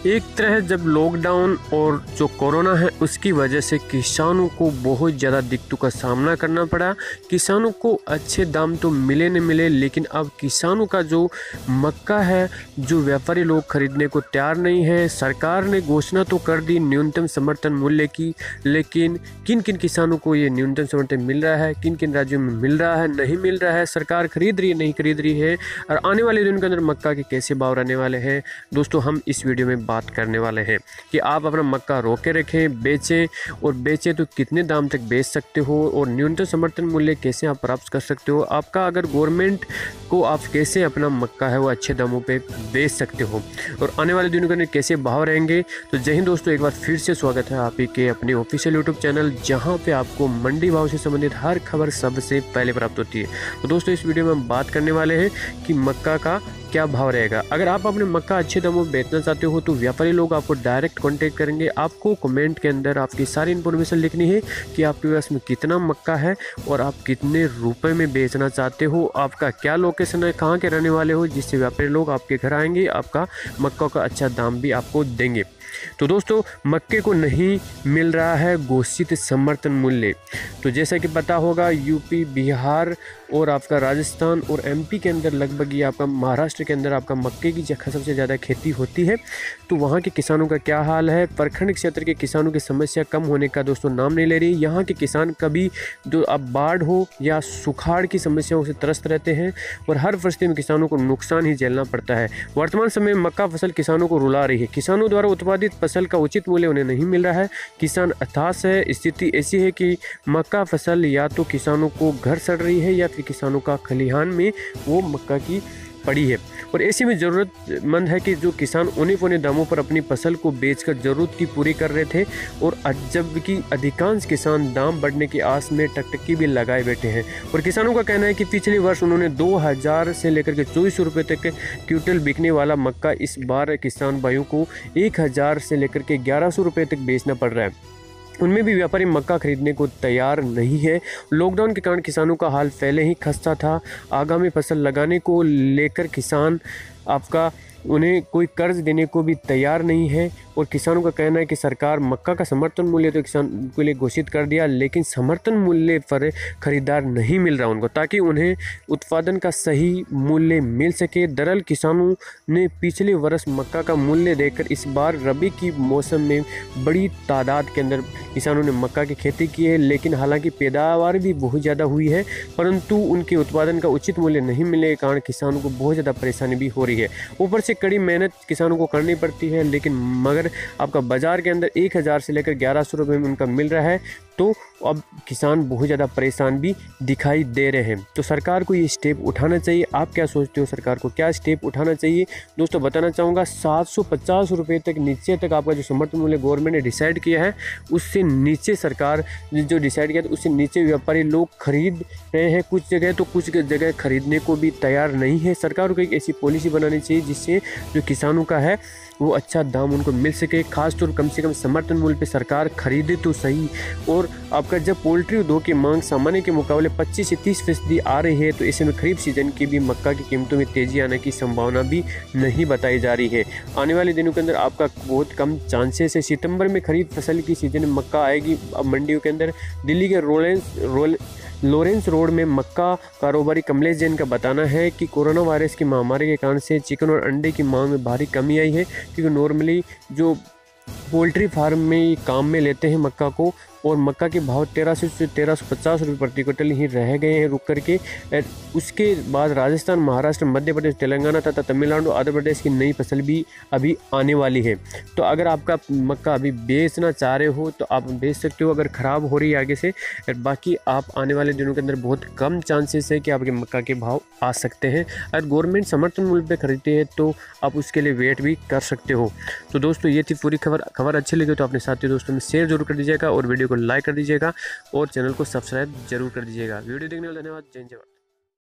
एक तरह जब लॉकडाउन और जो कोरोना है उसकी वजह से किसानों को बहुत ज़्यादा दिक्कतों का सामना करना पड़ा। किसानों को अच्छे दाम तो मिले न मिले, लेकिन अब किसानों का जो मक्का है जो व्यापारी लोग खरीदने को तैयार नहीं है। सरकार ने घोषणा तो कर दी न्यूनतम समर्थन मूल्य की, लेकिन किन किन किसानों को ये न्यूनतम समर्थन मिल रहा है, किन किन राज्यों में मिल रहा है, नहीं मिल रहा है, सरकार खरीद रही है नहीं खरीद रही है, और आने वाले दिनों के अंदर मक्का के कैसे भाव रहने वाले हैं, दोस्तों हम इस वीडियो में बात करने वाले हैं कि आप अपना मक्का रोक के रखें, बेचें, और बेचें तो कितने दाम तक बेच सकते हो, और न्यूनतम समर्थन मूल्य कैसे आप प्राप्त कर सकते हो। आपका अगर गवर्नमेंट को आप कैसे अपना मक्का है वो अच्छे दामों पे बेच सकते हो, और आने वाले दिनों के अंदर कैसे भाव रहेंगे। तो जय हिंद दोस्तों, एक बार फिर से स्वागत है आप ही के अपने ऑफिशियल यूट्यूब चैनल, जहां पे आपको मंडी भाव से संबंधित हर खबर सबसे पहले प्राप्त होती है। तो दोस्तों इस वीडियो में हम बात करने वाले हैं कि मक्का का क्या भाव रहेगा। अगर आप अपने मक्का अच्छे दामों में बेचना चाहते हो तो व्यापारी लोग आपको डायरेक्ट कांटेक्ट करेंगे। आपको कमेंट के अंदर आपकी सारी इन्फॉर्मेशन लिखनी है कि आपके पास में कितना मक्का है और आप कितने रुपए में बेचना चाहते हो, आपका क्या लोकेशन है, कहाँ के रहने वाले हो, जिससे व्यापारी लोग आपके घर आएंगे, आपका मक्का का अच्छा दाम भी आपको देंगे। तो दोस्तों मक्के को नहीं मिल रहा है घोषित समर्थन मूल्य। तो जैसा कि पता होगा यूपी, बिहार और आपका राजस्थान और एमपी के अंदर लगभग ये आपका महाराष्ट्र के अंदर आपका मक्के की सबसे ज़्यादा खेती होती है। तो वहाँ के किसानों का क्या हाल है। प्रखंड क्षेत्र के किसानों की समस्या कम होने का दोस्तों नाम नहीं ले रही। यहाँ के किसान कभी जो अब बाढ़ हो या सुखाड़ की समस्याओं से त्रस्त रहते हैं और हर परिस्थिति में किसानों को नुकसान ही झेलना पड़ता है। वर्तमान समय में मक्का फसल किसानों को रुला रही है। किसानों द्वारा उत्पादित फसल का उचित मूल्य उन्हें नहीं मिल रहा है। किसान हताश है। स्थिति ऐसी है कि मक्का फसल या तो किसानों को घर सड़ रही है या फिर किसानों का खलिहान में वो मक्का की पड़ी है, और ऐसे में ज़रूरतमंद है कि जो किसान औने पौने दामों पर अपनी फसल को बेचकर ज़रूरत की पूरी कर रहे थे, और जबकि अधिकांश किसान दाम बढ़ने की आस में टकटकी भी लगाए बैठे हैं। और किसानों का कहना है कि पिछले वर्ष उन्होंने 2000 से लेकर के 2400 रुपये तक क्विंटल बिकने वाला मक्का इस बार किसान भाइयों को 1000 से लेकर के 1100 रुपये तक बेचना पड़ रहा है। उनमें भी व्यापारी मक्का खरीदने को तैयार नहीं है। लॉकडाउन के कारण किसानों का हाल पहले ही खस्ता था। आगामी फसल लगाने को लेकर किसान आपका उन्हें कोई कर्ज देने को भी तैयार नहीं है, और किसानों का कहना है कि सरकार मक्का का समर्थन मूल्य तो किसान के लिए घोषित कर दिया, लेकिन समर्थन मूल्य पर खरीदार नहीं मिल रहा उनको, ताकि उन्हें उत्पादन का सही मूल्य मिल सके। दरअसल किसानों ने पिछले वर्ष मक्का का मूल्य देकर इस बार रबी की मौसम में बड़ी तादाद के अंदर किसानों ने मक्का की खेती की है, लेकिन हालांकि पैदावार भी बहुत ज़्यादा हुई है, परंतु उनके उत्पादन का उचित मूल्य नहीं मिलने के कारण किसानों को बहुत ज़्यादा परेशानी भी हो रही है। ऊपर से कड़ी मेहनत किसानों को करनी पड़ती है, लेकिन मगर आपका बाजार के अंदर 1000 से लेकर 1100 रुपये में उनका मिल रहा है, तो अब किसान बहुत ज़्यादा परेशान भी दिखाई दे रहे हैं। तो सरकार को ये स्टेप उठाना चाहिए। आप क्या सोचते हो, सरकार को क्या स्टेप उठाना चाहिए? दोस्तों बताना चाहूँगा 750 रुपये तक नीचे तक आपका जो समर्थन मूल्य गवर्नमेंट ने डिसाइड किया है, उससे नीचे सरकार जो डिसाइड किया था उससे नीचे व्यापारी लोग खरीद रहे हैं कुछ जगह, तो कुछ जगह खरीदने को भी तैयार नहीं है। सरकार को एक ऐसी पॉलिसी बनानी चाहिए जिससे जो किसानों का है वो अच्छा दाम उनको मिल सके, खासतौर कम से कम समर्थन मूल्य पे सरकार खरीदे तो सही। और आपका जब पोल्ट्री उद्योग की मांग सामान्य के मुकाबले 25 से 30% आ रही है, तो ऐसे में खरीफ सीजन की भी मक्का की कीमतों में तेजी आने की संभावना भी नहीं बताई जा रही है। आने वाले दिनों के अंदर आपका बहुत कम चांसेस है। सितंबर में खरीफ फसल की सीजन में मक्का आएगी मंडियों के अंदर। दिल्ली के लॉरेंस रोड में मक्का कारोबारी कमलेश जैन का बताना है कि कोरोना वायरस की महामारी के कारण से चिकन और अंडे की मांग में भारी कमी आई है, क्योंकि नॉर्मली जो पोल्ट्री फार्म में काम में लेते हैं मक्का को, और मक्का के भाव 1300 से 1350 रुपये प्रति क्विंटल ही रह गए हैं रुक करके। उसके बाद राजस्थान, महाराष्ट्र, मध्य प्रदेश, तेलंगाना तथा तमिलनाडु, आंध्र प्रदेश की नई फसल भी अभी आने वाली है। तो अगर आपका मक्का अभी बेचना चाह रहे हो तो आप बेच सकते हो, अगर ख़राब हो रही है आगे से। बाकी आप आने वाले दिनों के अंदर बहुत कम चांसेस है कि आपके मक्का के भाव आ सकते हैं। अगर गवर्नमेंट समर्थन मूल्य पर खरीदती है तो आप उसके लिए वेट भी कर सकते हो। तो दोस्तों ये थी पूरी खबर अच्छी लगी तो अपने साथी दोस्तों में शेयर जरूर कर दीजिएगा, और वीडियो को लाइक कर दीजिएगा, और चैनल को सब्सक्राइब जरूर कर दीजिएगा। वीडियो देखने के लिए धन्यवाद। जय हिंद।